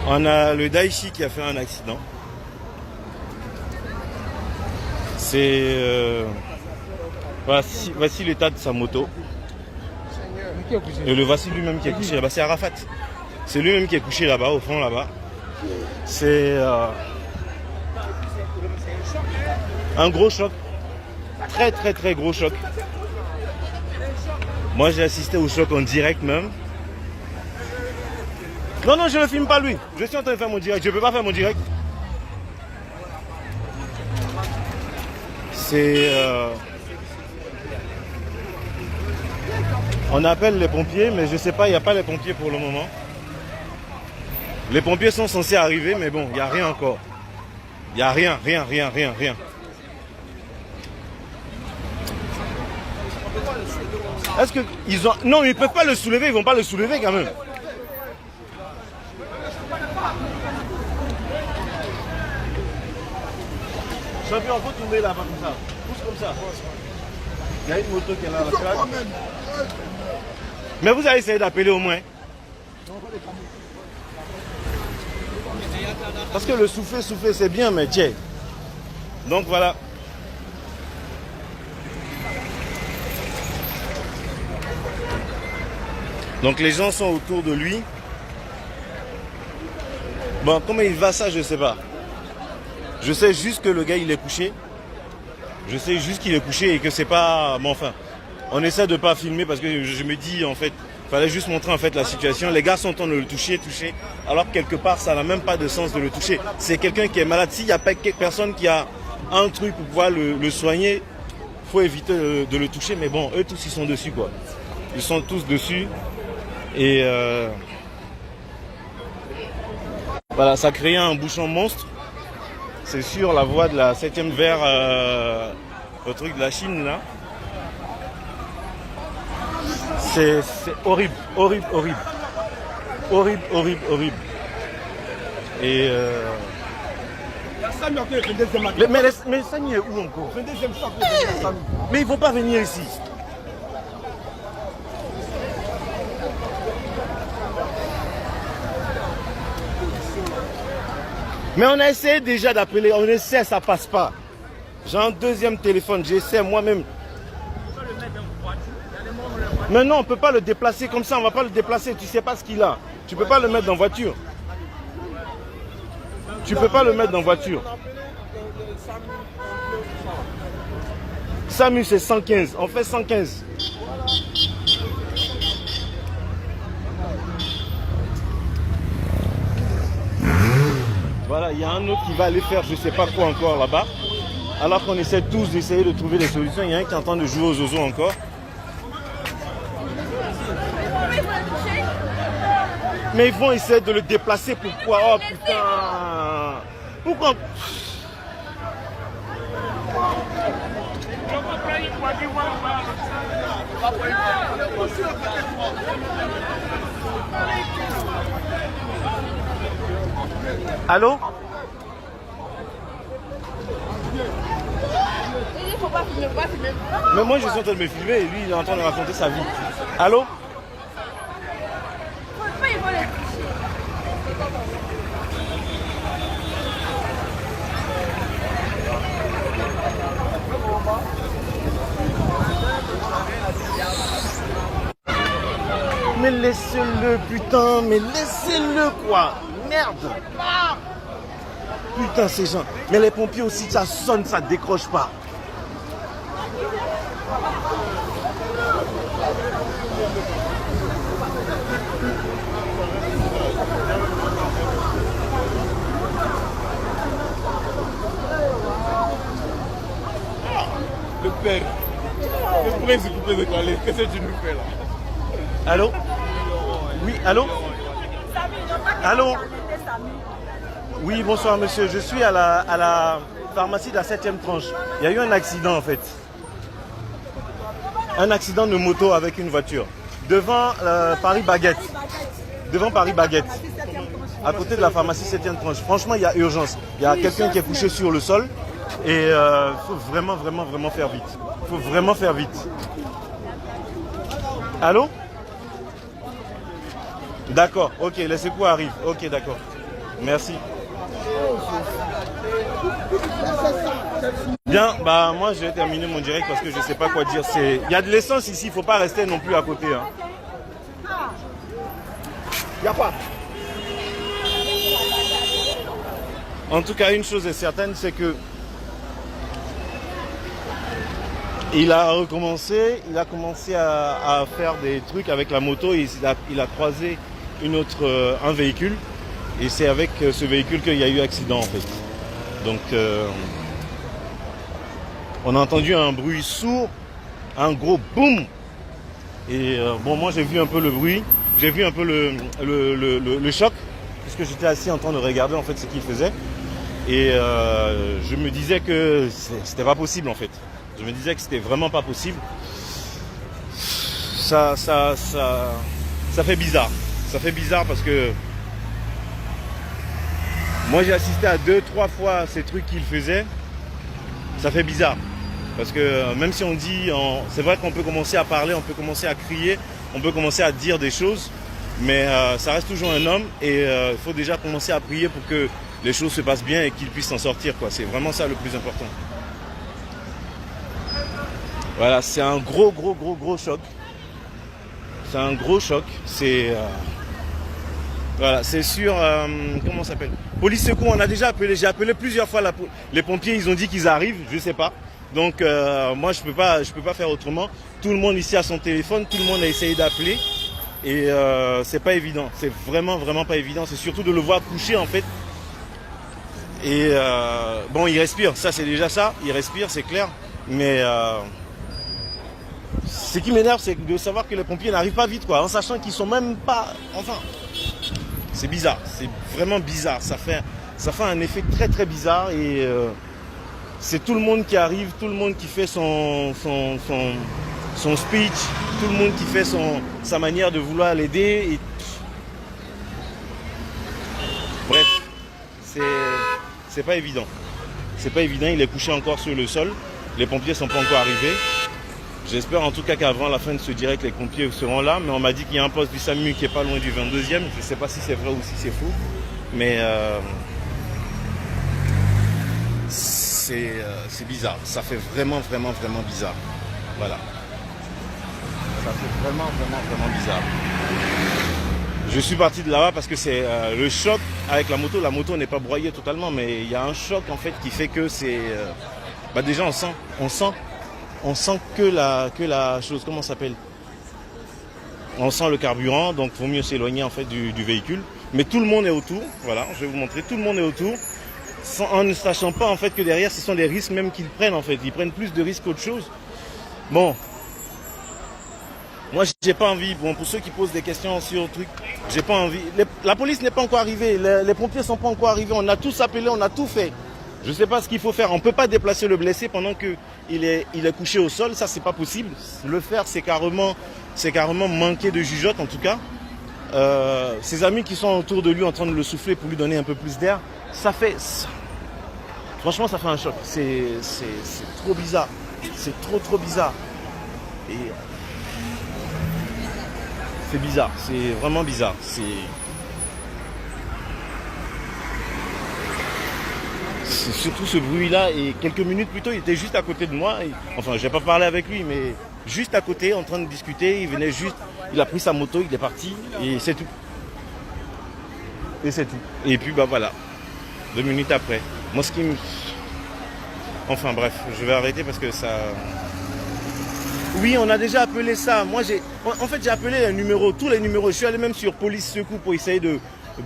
On a le Daichi qui a fait un accident. C'est... voici l'état de sa moto. Et le voici lui-même qui est couché là-bas. C'est Arafat. C'est lui-même qui est couché là-bas, au fond là-bas. C'est un gros choc. Très très très gros choc. Moi j'ai assisté au choc en direct même. Non, non, je ne filme pas lui. Je suis en train de faire mon direct. Je ne peux pas faire mon direct. C'est... On appelle les pompiers, mais je ne sais pas, il n'y a pas les pompiers pour le moment. Les pompiers sont censés arriver, mais bon, il n'y a rien encore. Il n'y a rien. Est-ce qu'ils ont... Non, ils ne peuvent pas le soulever, ils ne vont pas le soulever quand même. Champion, faut tourner là-bas comme ça. Pousse comme ça. Il y a une moto qui est là, la. Mais vous allez essayer d'appeler au moins. Parce que le souffler, c'est bien, mais tiens. Donc voilà. Donc les gens sont autour de lui. Bon, comment il va ça, je ne sais pas. Je sais juste que le gars, il est couché. Je sais juste qu'il est couché et que c'est pas... Bon, enfin, on essaie de ne pas filmer parce que je me dis, en fait, il fallait juste montrer en fait la situation. Les gars sont en train de le toucher. Alors quelque part, ça n'a même pas de sens de le toucher. C'est quelqu'un qui est malade. S'il n'y a pas personne qui a un truc pour pouvoir le soigner, il faut éviter de le toucher. Mais bon, eux tous, ils sont dessus, quoi. Ils sont tous dessus. Et voilà, ça crée un bouchon monstre. C'est sur la voie de la 7e vers le truc de la Chine là. C'est horrible. Et mais Sani est où encore? Mais ils ne vont pas venir ici. Mais on a essayé déjà d'appeler, on essaie, ça passe pas. J'ai un deuxième téléphone, j'essaie moi-même. Mais non, on ne peut pas le déplacer comme ça, on ne va pas le déplacer, tu ne sais pas ce qu'il a. Tu ne peux pas le mettre dans voiture. Tu ne peux pas le mettre dans voiture. SAMU c'est 115, on fait 115. Voilà, il y a un autre qui va aller faire je ne sais pas quoi encore là-bas. Alors qu'on essaie tous d'essayer de trouver des solutions. Il y a un qui est en train de jouer aux oiseaux encore. Mais ils vont essayer de le déplacer. Pourquoi? Oh putain. Pourquoi? Allô? Mais moi je suis en train de me filmer et lui il est en train de raconter sa vie. Allô? Mais laissez-le putain, mais laissez-le quoi. Merde. Putain ces gens. Mais les pompiers aussi ça sonne, ça décroche pas. Le père, le prince coupé de Calais, qu'est-ce que tu nous fais là? Allô? Oui, allô? Allô? Oui, bonsoir monsieur, je suis à la pharmacie de la 7e tranche. Il y a eu un accident en fait. Un accident de moto avec une voiture. Devant Paris Baguette. Devant Paris Baguette. À côté de la pharmacie 7e tranche. Franchement, il y a urgence. Il y a quelqu'un qui est couché sur le sol. Et il faut vraiment faire vite. Il faut vraiment faire vite. Allô? D'accord, ok, les secours arrivent. Ok, d'accord. Merci. Bien, bah moi je vais terminer mon direct parce que je sais pas quoi dire. Il y a de l'essence ici, il faut pas rester non plus à côté. Hein. Y a pas. En tout cas, une chose est certaine, c'est que il a commencé à faire des trucs avec la moto et il a croisé un véhicule et c'est avec ce véhicule qu'il y a eu accident en fait. Donc on a entendu un bruit sourd, un gros boum et bon moi j'ai vu un peu le bruit, j'ai vu un peu le choc puisque j'étais assis en train de regarder en fait ce qu'il faisait et je me disais que c'était pas possible en fait. Je me disais que c'était vraiment pas possible. Ça fait bizarre. Ça fait bizarre parce que moi j'ai assisté à 2-3 fois ces trucs qu'il faisait. Ça fait bizarre. Parce que même si on dit, c'est vrai qu'on peut commencer à parler, on peut commencer à crier, on peut commencer à dire des choses, mais ça reste toujours un homme et il faut déjà commencer à prier pour que les choses se passent bien et qu'il puisse s'en sortir, quoi. C'est vraiment ça le plus important. Voilà, c'est un gros choc. C'est un gros choc. C'est voilà, c'est sûr. Comment ça s'appelle? Police secours. On a déjà appelé. J'ai appelé plusieurs fois les pompiers. Ils ont dit qu'ils arrivent. Je sais pas. Donc moi je peux pas faire autrement. Tout le monde ici a son téléphone. Tout le monde a essayé d'appeler et c'est pas évident. C'est vraiment pas évident. C'est surtout de le voir coucher en fait. Et bon, il respire. Ça c'est déjà ça. Il respire, c'est clair. Mais ce qui m'énerve, c'est de savoir que les pompiers n'arrivent pas vite, quoi, en sachant qu'ils sont même pas. Enfin, c'est bizarre, c'est vraiment bizarre. Ça fait un effet très bizarre et c'est tout le monde qui arrive, tout le monde qui fait son speech, tout le monde qui fait sa manière de vouloir l'aider. Et... Bref, c'est pas évident. C'est pas évident. Il est couché encore sur le sol. Les pompiers sont pas encore arrivés. J'espère en tout cas qu'avant la fin de ce direct, les pompiers seront là. Mais on m'a dit qu'il y a un poste du SAMU qui est pas loin du 22e. Je ne sais pas si c'est vrai ou si c'est faux. Mais c'est bizarre. Ça fait vraiment bizarre. Voilà. Ça fait vraiment bizarre. Je suis parti de là-bas parce que c'est le choc avec la moto. La moto n'est pas broyée totalement, mais il y a un choc en fait qui fait que c'est... déjà on sent que la chose, comment ça s'appelle? On sent le carburant, donc il vaut mieux s'éloigner en fait du véhicule. Mais tout le monde est autour, voilà, je vais vous montrer, tout le monde est autour, en ne sachant pas en fait que derrière ce sont des risques même qu'ils prennent en fait. Ils prennent plus de risques qu'autre chose. Bon, moi j'ai pas envie, bon, pour ceux qui posent des questions sur le truc, j'ai pas envie. La police n'est pas encore arrivée, les pompiers sont pas encore arrivés, on a tous appelé, on a tout fait. Je ne sais pas ce qu'il faut faire. On ne peut pas déplacer le blessé pendant qu'il est couché au sol. Ça, c'est pas possible. Le faire, c'est carrément manquer de jugeote, en tout cas. Ses amis qui sont autour de lui en train de le souffler pour lui donner un peu plus d'air, ça fait... Franchement, ça fait un choc. C'est trop bizarre. C'est trop bizarre. Et c'est bizarre. C'est vraiment bizarre. C'est surtout ce bruit-là, et quelques minutes plus tôt, il était juste à côté de moi. Enfin, je n'ai pas parlé avec lui, mais juste à côté, en train de discuter. Il venait juste, il a pris sa moto, il est parti, et c'est tout. Et c'est tout. Et puis, voilà, 2 minutes après. Moi, ce qui me... Enfin, bref, je vais arrêter parce que ça... Oui, on a déjà appelé ça. Moi, j'ai appelé un numéro, tous les numéros. Je suis allé même sur Police Secours pour essayer de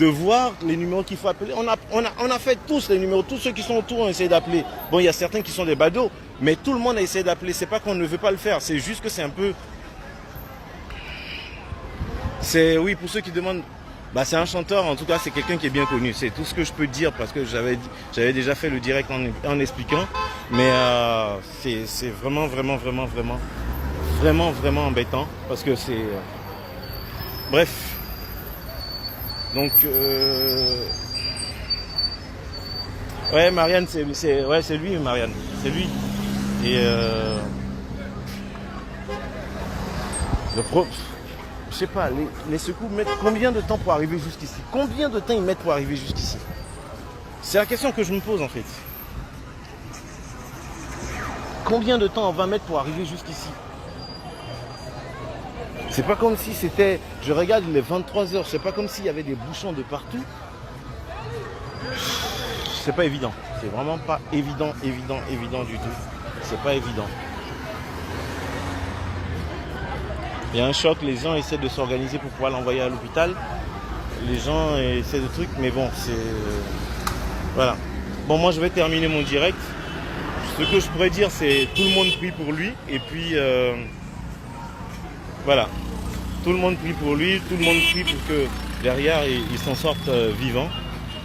voir les numéros qu'il faut appeler. On a fait tous les numéros, tous ceux qui sont autour ont essayé d'appeler. Bon, il y a certains qui sont des badauds, mais tout le monde a essayé d'appeler. C'est pas qu'on ne veut pas le faire, c'est juste que c'est un peu... Oui, pour ceux qui demandent, c'est un chanteur, en tout cas c'est quelqu'un qui est bien connu. C'est tout ce que je peux dire parce que j'avais déjà fait le direct en expliquant. Mais c'est vraiment embêtant parce que c'est... Bref. Donc, ouais, Marianne, c'est lui, Marianne, c'est lui. Et je sais pas, les secours mettent combien de temps pour arriver jusqu'ici? Combien de temps ils mettent pour arriver jusqu'ici? C'est la question que je me pose en fait. Combien de temps on va mettre pour arriver jusqu'ici? C'est pas comme si c'était... Je regarde, il est 23h, c'est pas comme s'il y avait des bouchons de partout. C'est pas évident. C'est vraiment pas évident du tout. C'est pas évident. Il y a un choc, les gens essaient de s'organiser pour pouvoir l'envoyer à l'hôpital. Les gens essaient de trucs, mais bon, c'est... Voilà. Bon, moi je vais terminer mon direct. Ce que je pourrais dire, c'est tout le monde prie pour lui. Et puis, voilà. Tout le monde prie pour lui, tout le monde prie pour que derrière, il s'en sorte vivant.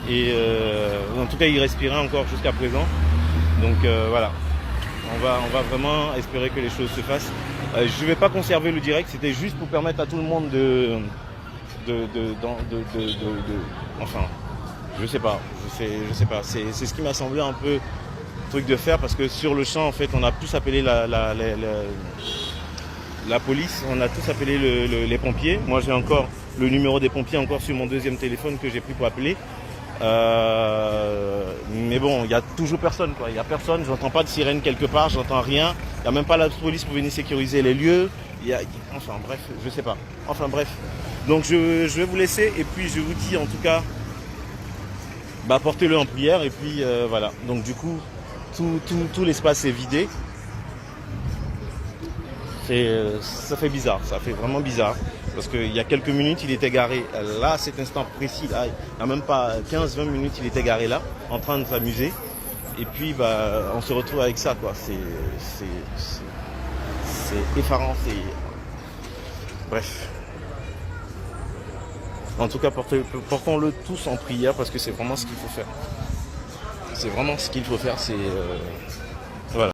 Et en tout cas, il respirait encore jusqu'à présent. Donc voilà. On va vraiment espérer que les choses se fassent. Je ne vais pas conserver le direct, c'était juste pour permettre à tout le monde enfin, je sais pas. C'est ce qui m'a semblé un peu truc de faire parce que sur le champ, en fait, on a tous appelé la police, on a tous appelé les pompiers. Moi, j'ai encore le numéro des pompiers encore sur mon deuxième téléphone que j'ai pris pour appeler. Mais bon, il n'y a toujours personne, quoi. Il n'y a personne, j'entends pas de sirène quelque part, j'entends rien. Il n'y a même pas la police pour venir sécuriser les lieux. Enfin bref, je sais pas. Enfin bref. Donc je vais vous laisser et puis je vous dis en tout cas, portez-le en prière et puis voilà. Donc du coup, tout l'espace est vidé. Ça fait bizarre, ça fait vraiment bizarre. Parce qu'il y a quelques minutes, il était garé là, à cet instant précis, là, il n'y a même pas 15-20 minutes, il était garé là, en train de s'amuser. Et puis, on se retrouve avec ça, quoi. C'est effarant, Bref. En tout cas, portons-le tous en prière, parce que c'est vraiment ce qu'il faut faire. C'est vraiment ce qu'il faut faire,